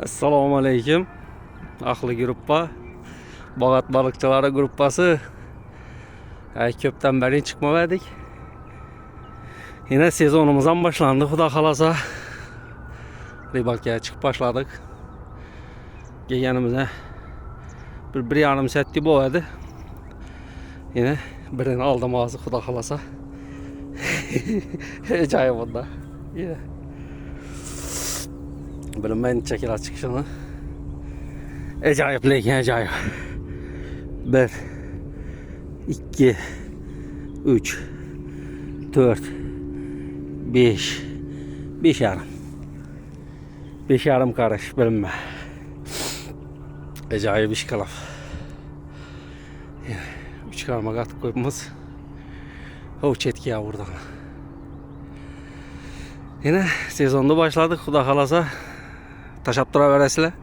Assalomu alaykum. Ahli gruppa. Boğat balıkçıları gruppası. Köpten beri çıkmadık. Yine sezonumuzdan başlandı. Xuda xalasa. Ribakaya çıkıp başladık. Gelgenimize bir yarım saat gibi oldu. Yine birini aldım ağzı Xuda xalasa. Acayip bunda. Yine. Bilinmeyen çekil çıkışını. Acayip lekin acayip. 1 2 3 4 5 5 yarım. 5 yarım karış bilinme. Acayip iş kalaf. 3 karmak atıp koyduğumuz o çetkiye buradan. Yine sezonda başladık. Xuda xalasa taşap dura verəsilər.